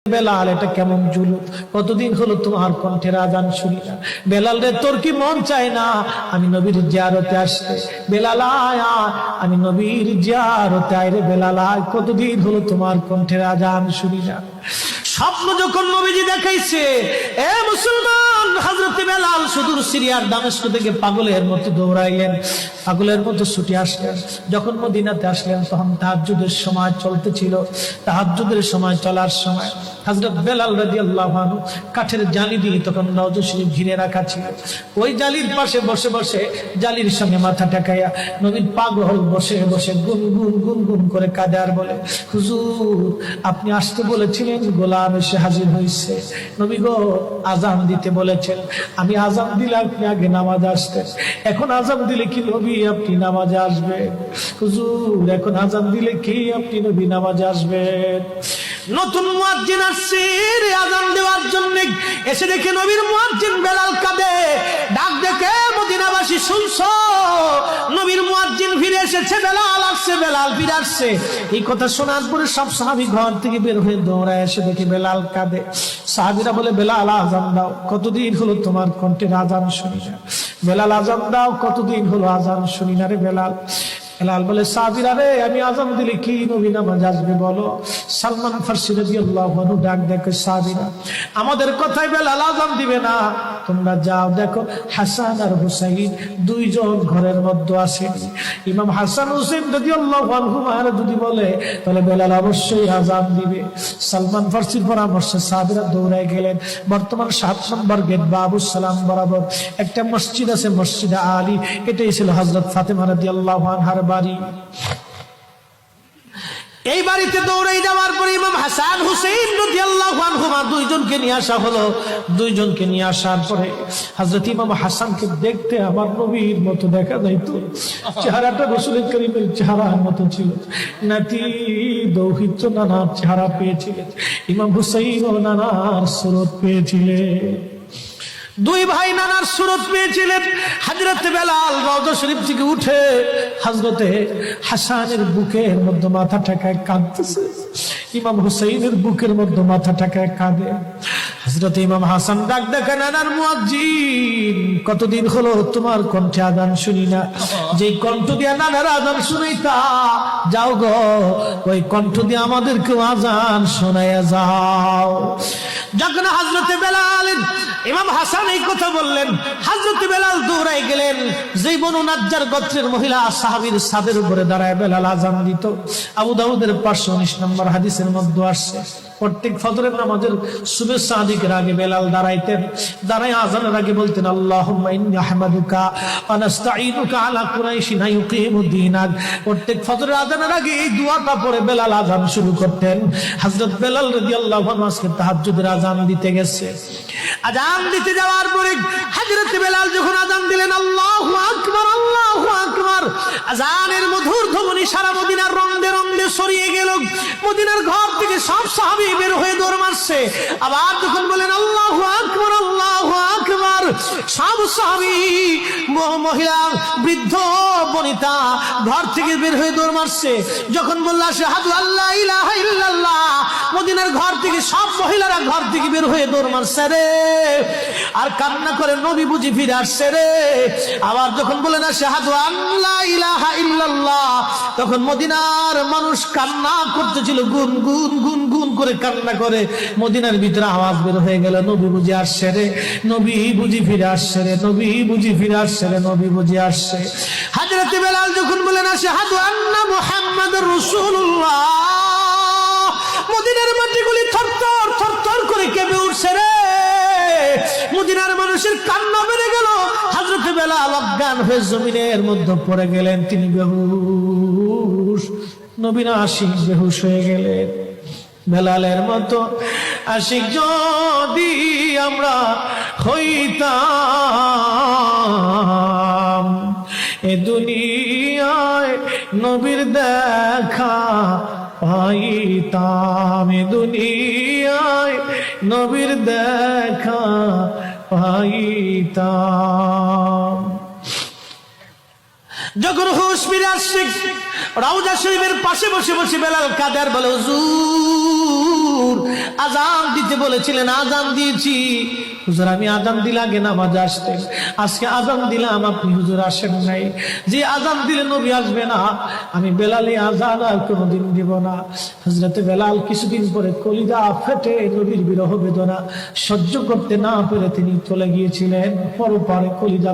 বেলাল, এটা কেমন জুলুম, কতদিন হলো তোমার কণ্ঠের আজান শুনি না। বেলাল রে, তোর কি মন চায় না আমি নবীর জিয়ারতে আসতে? বেলাল আয়, আমি নবীর জিয়ারতে আয় রে বেলাল আয়, কতদিন হলো তোমার কণ্ঠের আজান শুনি না। স্বপ্ন যখন নবীজি দেখাইছে, এ মুসলমান, হযরত বেলাল সুদূর সিরিয়ার দামেস্ক থেকে পাগলের মতো দৌড়াইলেন, পাগলের মতো ছুটে আসলেন। যখন মদিনাতে আসলেন তখন তাহাজ্জুদের সময় চলতেছিল। তাহাজ্জুদের সময় চলার সময় হযরত বেলাল রাদিয়াল্লাহু আনহু কাঠের জালি দিয়ে তখন রওজা শরীফ ঘিরে রাখা ছিল। ওই জালির পাশে বসে বসে জালির সঙ্গে মাথা ঠেকাইয়া নবীর পাগল বসে বসে গুনগুন গুনগুন করে কাঁদে আর বলে, হুজুর আপনি আসতে বলেছিলেন, গোলাম এসে হাজির হয়েছে। নবী গো, আজান দিতে বলেছেন, আমি আজান দিলে আপনি আগে নামাজ আসতেন, এখন আজান দিলে কি নবী আপনি নামাজে আসবেন? হুজুর এখন আজান দিলে কি আপনি নবী নামাজে আসবেন? নতুন মুয়াজ্জিন আসছে আজান দেওয়ার জন্য, এসে দেখে নবীর মুয়াজ্জিন বেলাল কাঁদে। ডাক দেখে মদিনাবাসী শুনছো, নবীর মুয়াজ্জিন ফিরে এসেছে, বেলাল আসছে, বেলাল ফিরে আসছে। এই কথা শোনার পরে সব সাহাবী ঘর থেকে বের হয়ে দৌড়ায় এসে দেখে বেলাল কাঁদে। সাহাবীরা বলে, বেলাল আজান দাও, কতদিন হলো তোমার কণ্ঠের আজান শুনি না। বেলাল আজান দাও, কতদিন হলো আজান শুনি না রে বেলাল। বেলাল বলে, সাহাবীরা রে, আমি আজান দিলে কি নবী নামাজ আসবে বলো? সালমান ফারসি রাদিয়াল্লাহু আনহু ডাক দেখে, সাহাবীরা আমাদের কথাই বেলাল আজান দিবে না, তোমরা যাও দেখো হাসান আর হুসাইন দুইজন ঘরের মধ্যে আসেন। ইমাম হাসান হুসাইন রাদিয়াল্লাহু আনহুমা যদি বলে তাহলে বেলাল অবশ্যই আজান দিবে। সালমান ফারসির পরামর্শে সাহাবীরা দৌড়ায় গেলেন। বর্তমান 7 নম্বর গেট বাবুস সালাম বরাবর একটা মসজিদ আছে, মসজিদে আলী। এটাই ছিল হযরত ফাতেমা রাদিয়াল্লাহু আনহার বাড়ি। এই বাড়িতে দৌড়ে যাওয়ার পরে ইমাম হাসান হুসাইন রাদিয়াল্লাহু আনহুমা দুইজনকে নিয়ে আসা হলো। দুইজনকে নিয়ে আসার পরে হযরত ইমাম হাসানকে দেখতে আমার নবীর মতো দেখা যাইতো, চেহারাটা রাসূল করিমের চেহারার মতো ছিল। নাতি দৌহিত্র নানার চেহারা পেয়েছিলেন, ইমাম হুসাইন ও নানার সুরত পেয়েছিলেন। দুই ভাই নানার সুরত পেয়েছিলেন। হযরত বেলাল রওজা শরীফ থেকে উঠে হযরতে হাসানের বুকের মধ্যে মাথা ঠেকায় কাঁদতেছে, ইমাম হুসাইনের বুকের মধ্যে মাথা ঠেকায় কাঁদে। হযরত ইমাম হাসান ডাক দেখে, নানার মুয়াজ্জিন, কতদিন হলো তোমার কণ্ঠে আজান শুনি না। যেই কণ্ঠ দিয়া নানার আজান শুনাইতা, যাও গো ওই কণ্ঠ দিয়ে আমাদেরকে আজান শোনাইয়া যাও। যখন হযরতে বেলাল ইমাম হাসান এই কথা বললেন, হযরত বেলাল দৌড়ায় গেলেন। যেই বনু নাজ্জার গোত্রের মহিলা সাহাবীর ছাদের উপরে দাঁড়ায় বেলাল আজান দিত। আবু দাউদের 519 নম্বর হাদিসের মধ্যে আসছে, প্রত্যেক ফজরের নামাজের শুভেচ্ছা আদিকের আগে বেলাল দাঁড়াইতেন। দাঁড়ায় আজানের আগে বলতেন, আল্লাহুম্মা ইন্নী আহমাদুকা ওয়া নাস্তাঈনুকা আলা কুরাইশিন ইউকিমুদ্দীনাক। প্রত্যেক ফজরের আজানের আগে এই দোয়াটা পড়ে বেলাল আজান শুরু করতেন। হযরত বেলাল রাদিয়াল্লাহু আনহু আজকে তাহাজ্জুদের আজান দিতে গেছে। আজান দিতে যাওয়ার পরে হযরত বেলাল যখন আজান দিলেন, আল্লাহু আকবার, আল্লাহু আকবার, আজানের মধুর ধ্বনি সারা মদিনার রন্দে রন্দে ছড়িয়ে গেল। মদিনার ঘর থেকে সব সাহাবী বের হয়ে দৌড় মারছে। আবার যখন বলেন আল্লাহু আকবার, আল্লাহু আকবার, সব সাহাবী, মহিলা, বৃদ্ধ, বনিতা ঘর থেকে বের হয়ে দৌড় মারছে। যখন বলল আশহাদু আল্লা ইলাহা ইল্লাল্লাহ, মদিনার ঘর থেকে সব মহিলারা ঘর থেকে বের হয়ে দৌড় মারছে রে, আর কান্না করে, নবী বুঝি ফিরে আসছে রে। আবার যখন বলেন আশহাদু আল্লা ইলাহা ইল্লাল্লাহ, তখন মদিনার মানুষ কান্না করতেছিল, গুন গুন গুন গুন করে কান্না করে। মদিনার ভিতরে আওয়াজ বের হয়ে গেল, নবী বুঝি আসছে রে, নবী বুঝি ফিরে আসছে রে, নবী বুঝি ফিরে আসছে রে, নবী বুঝি আসছে। হযরত বেলাল যখন বলেন আশহাদু আন্না মুহাম্মাদুর রাসূলুল্লাহ, মদিনার মাটিগুলি থরথর থরথর করে কেঁপে উঠছে রে। মদিনার মানুষের কান্না বেড়ে গেল। হযরত বেলাল অজ্ঞান হয়ে জমিনের মধ্যে পড়ে গেলেন, তিনি বেহুশ। নবীর আশিক বেহুশ হয়ে গেলেন। বেলালের মতো আশিক যদি আমরা হইতাম, এ দুনিয়ায় নবীর দেখা পাইতাম, এ দুনিয়ায় নবীর দেখা পাইতাম। যখন হুঁশ ফিরে আসছে রওজা শরীফের পাশে বসে বসে বেলাল কাঁদে আর বলে, হুজুর আজান দিতে বলেছিলেন, আজান দিয়েছি হুজুর, আমি আজান দিলে আগে নামাজ আসতেন, আজকে আজান দিলাম আপনি হুজুর আসেন নাই, যে আজান দিলে নবী আসবে না, আমি বেলালে আজান আর কোনোদিন দিব না। হযরতে বেলাল কিছুদিন পরে কলিজা ফেটে নবীর বিরহ বেদনা সহ্য করতে না পেরে তিনি চলে গিয়েছিলেন পরপারে কলিজা